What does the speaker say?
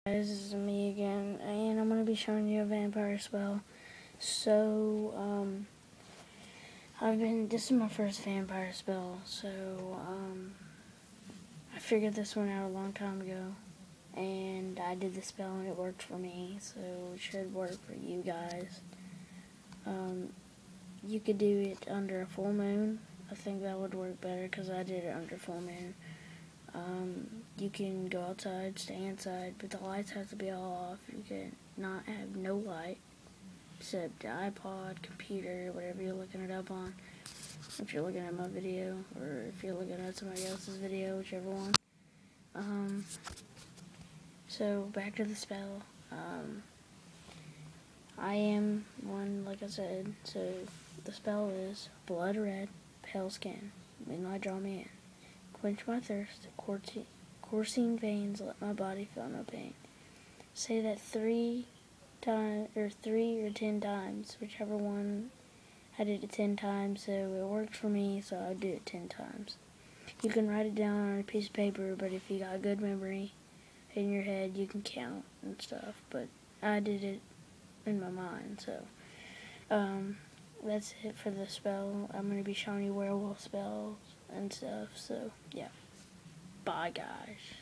Guys, this is me again, and I'm going to be showing you a vampire spell. So, this is my first vampire spell, so, I figured this one out a long time ago, and I did the spell and it worked for me, so it should work for you guys. You could do it under a full moon. I think that would work better, because I did it under full moon. You can go outside, stay inside, but the lights have to be all off. You can not have no light, except the iPod, computer, whatever you're looking it up on. If you're looking at my video, or if you're looking at somebody else's video, whichever one. So back to the spell. I am one, like I said, so the spell is blood red, pale skin, moonlight draw me in. Quench my thirst, coursing veins, let my body feel no pain. Say that 3 or 10 times, whichever one. I did it 10 times, so it worked for me, so I'll do it 10 times. You can write it down on a piece of paper, but if you got good memory in your head, you can count and stuff, but I did it in my mind, so, that's it for the spell. I'm going to be showing you werewolf spells and stuff, so, yeah. Bye, guys.